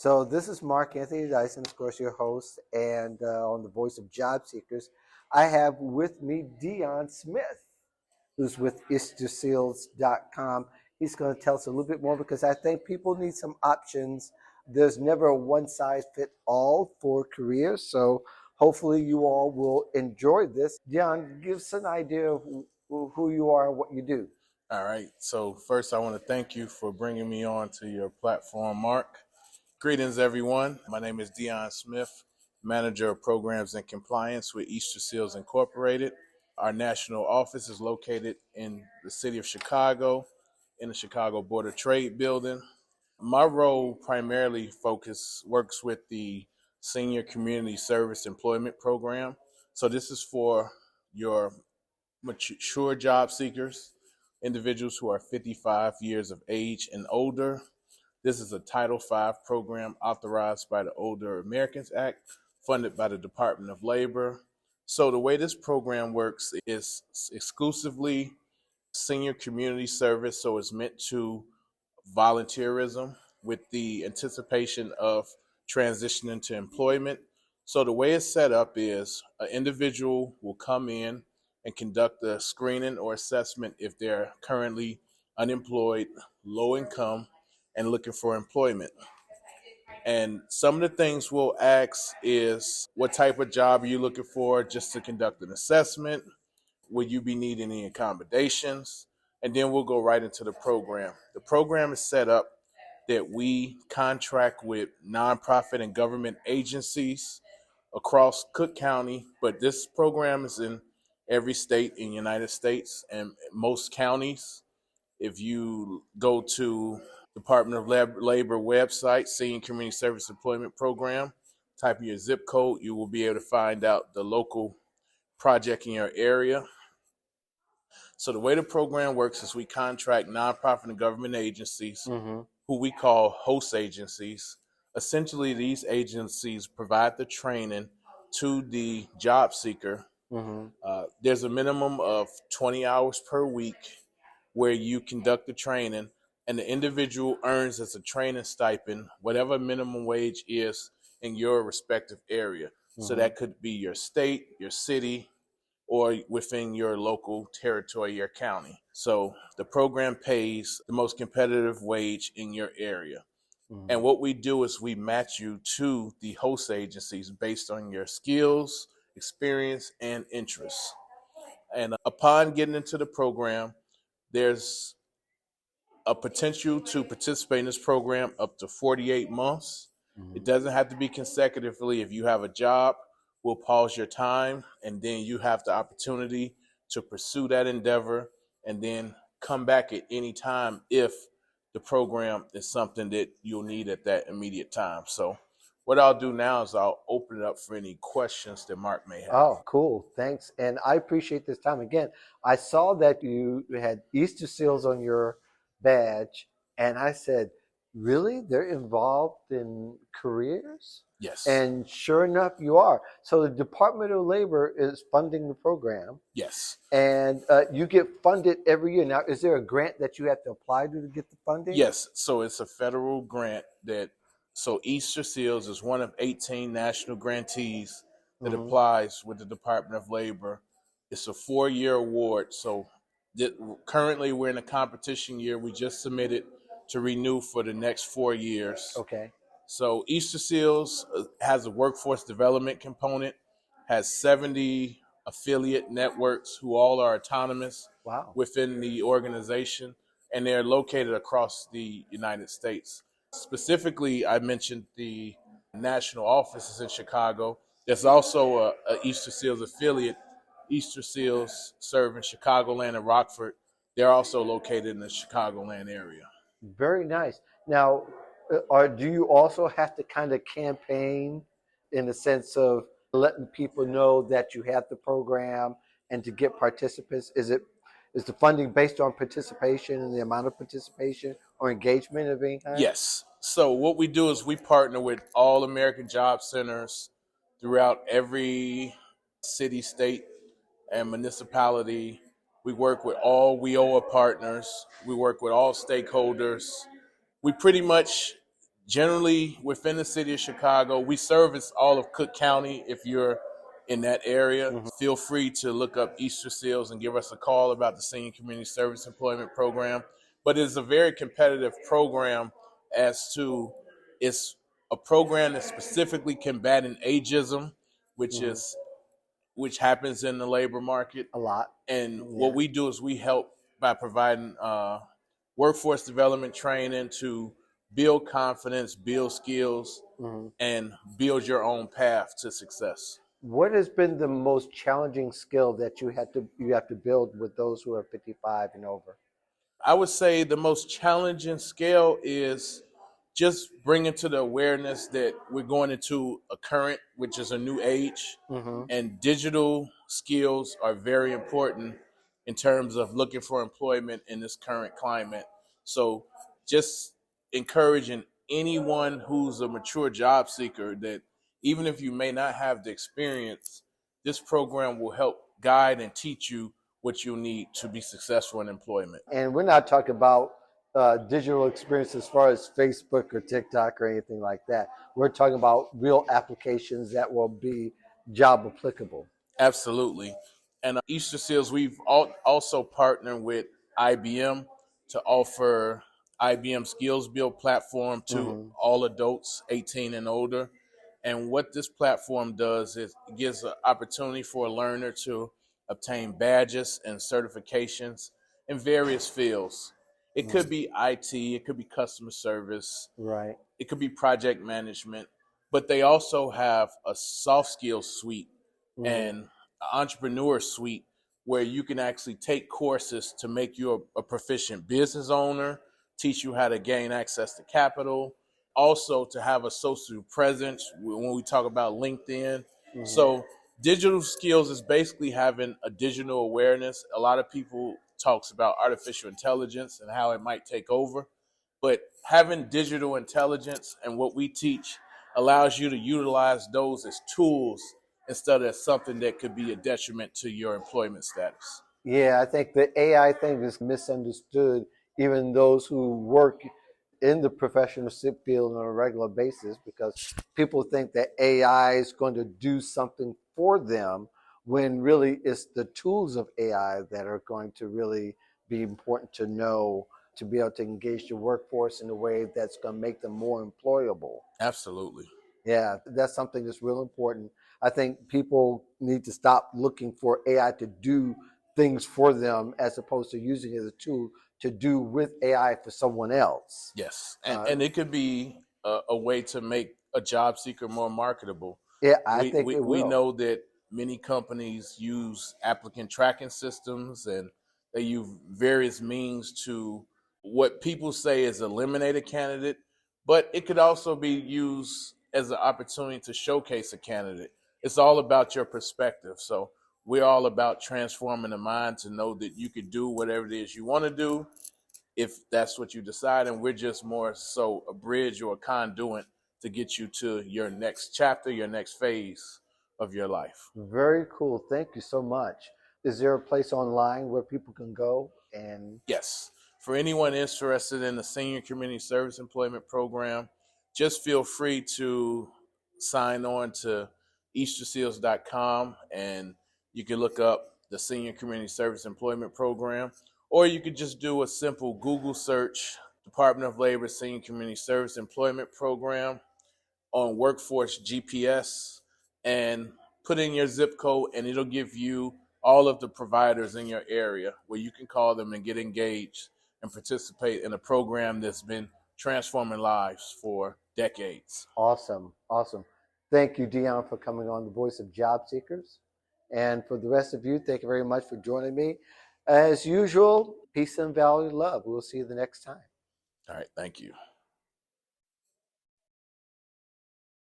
So this is Mark Anthony Dyson, of course, your host, and on the Voice of Job Seekers, I have with me Dion Smith, who's with Easterseals.com. He's going to tell us a little bit more because I think people need some options. There's never a one size fit all for careers, so hopefully you all will enjoy this. Dion, give us an idea of who you are and what you do. All right. So first, I want to thank you for bringing me on to your platform, Mark. Greetings, everyone. My name is Dion Smith, Manager of Programs and Compliance with Easterseals Incorporated. Our national office is located in the city of Chicago, in the Chicago Board of Trade building. My role primarily works with the Senior Community Service Employment Program. So this is for your mature job seekers, individuals who are 55 years of age and older. This is a Title V program authorized by the Older Americans Act, funded by the Department of Labor. So the way this program works is exclusively senior community service, so it's meant to volunteerism with the anticipation of transitioning to employment. So the way it's set up is an individual will come in and conduct a screening or assessment if they're currently unemployed, low income, and looking for employment. And some of the things we'll ask is, what type of job are you looking for, just to conduct an assessment? Will you be needing any accommodations? And then we'll go right into the program. The program is set up that we contract with nonprofit and government agencies across Cook County, but this program is in every state in the United States and most counties. If you go to Department of Labor website, Senior Community Service Employment Program, type in your zip code, you will be able to find out the local project in your area. So the way the program works is we contract nonprofit and government agencies, who we call host agencies. Essentially, these agencies provide the training to the job seeker. There's a minimum of 20 hours per week where you conduct the training, and the individual earns as a training stipend whatever minimum wage is in your respective area. So that could be your state, your city, or within your local territory, your county. So the program pays the most competitive wage in your area. And what we do is we match you to the host agencies based on your skills, experience, and interests. And upon getting into the program, there's a potential to participate in this program up to 48 months. It doesn't have to be consecutively. If you have a job, we'll pause your time, and then you have the opportunity to pursue that endeavor and then come back at any time if the program is something that you'll need at that immediate time. So what I'll do now is I'll open it up for any questions that Mark may have. Oh, cool. Thanks. And I appreciate this time. Again, I saw that you had Easterseals on your badge, and I said, really? They're involved in careers? Yes. And sure enough, you are. So the Department of Labor is funding the program. Yes. And you get funded every year. Now, is there a grant that you have to apply to get the funding? Yes. So it's a federal grant so Easterseals is one of 18 national grantees that applies with the Department of Labor. It's a 4-year award. So currently we're in a competition year. We just submitted to renew for the next 4 years. Okay. So Easterseals has a workforce development component, has 70 affiliate networks who all are autonomous within the organization, and they're located across the United States. Specifically, I mentioned the national offices in Chicago. There's also a Easterseals affiliate, Easterseals serve in Chicagoland and Rockford. They're also located in the Chicagoland area. Very nice. Now, do you also have to kind of campaign in the sense of letting people know that you have the program and to get participants? Is the funding based on participation and the amount of participation or engagement of any kind? Yes. So what we do is we partner with all American job centers throughout every city, state, and municipality. We work with all WIOA partners. We work with all stakeholders. We pretty much generally within the city of Chicago. We service all of Cook County. If you're in that area, feel free to look up Easterseals and give us a call about the Senior Community Service Employment Program. But it's a very competitive program as to it's a program that's specifically combating ageism, which happens in the labor market A lot. and Yeah. what we do is we help by providing workforce development training to build confidence, build skills, and build your own path to success. What has been the most challenging skill that you have to build with those who are 55 and over? I would say the most challenging skill is just bringing to the awareness that we're going into a current, which is a new age, and digital skills are very important in terms of looking for employment in this current climate. So just encouraging anyone who's a mature job seeker that even if you may not have the experience, this program will help guide and teach you what you need to be successful in employment. And we're not talking about digital experience as far as Facebook or TikTok or anything like that. We're talking about real applications that will be job applicable. Absolutely. And Easterseals, we've also partnered with IBM to offer IBM Skills Build platform to all adults 18 and older. And what this platform does is it gives an opportunity for a learner to obtain badges and certifications in various fields. It could be IT, it could be customer service, Right. it could be project management, but they also have a soft skills suite and an entrepreneur suite where you can actually take courses to make you a proficient business owner, teach you how to gain access to capital, also to have a social presence when we talk about LinkedIn. So digital skills is basically having a digital awareness. A lot of people talks about artificial intelligence and how it might take over, but having digital intelligence and what we teach allows you to utilize those as tools instead of something that could be a detriment to your employment status. Yeah, I think the AI thing is misunderstood, even those who work in the professional field on a regular basis, because people think that AI is going to do something for them when really it's the tools of AI that are going to really be important to know to be able to engage the workforce in a way that's going to make them more employable. Absolutely. Yeah, that's something that's real important. I think people need to stop looking for AI to do things for them as opposed to using it as a tool to do with AI for someone else. Yes. And it could be a way to make a job seeker more marketable. Yeah, I We, think we, it we will. know that many companies use applicant tracking systems and they use various means to what people say is eliminate a candidate, but it could also be used as an opportunity to showcase a candidate. It's all about your perspective. So we're all about transforming the mind to know that you could do whatever it is you want to do if that's what you decide. And we're just more so a bridge or a conduit to get you to your next chapter, your next phase of your life. Very cool. Thank you so much. Is there a place online where people can go and Yes. For anyone interested in the Senior Community Service Employment Program, just feel free to sign on to Easterseals.com and you can look up the Senior Community Service Employment Program, or you could just do a simple Google search, Department of Labor Senior Community Service Employment Program on Workforce GPS, and put in your zip code and it'll give you all of the providers in your area where you can call them and get engaged and participate in a program that's been transforming lives for decades. Awesome. Awesome. Thank you, Dion, for coming on the Voice of Job Seekers. And for the rest of you, thank you very much for joining me. As usual, peace and value, love. We'll see you the next time. All right, thank you.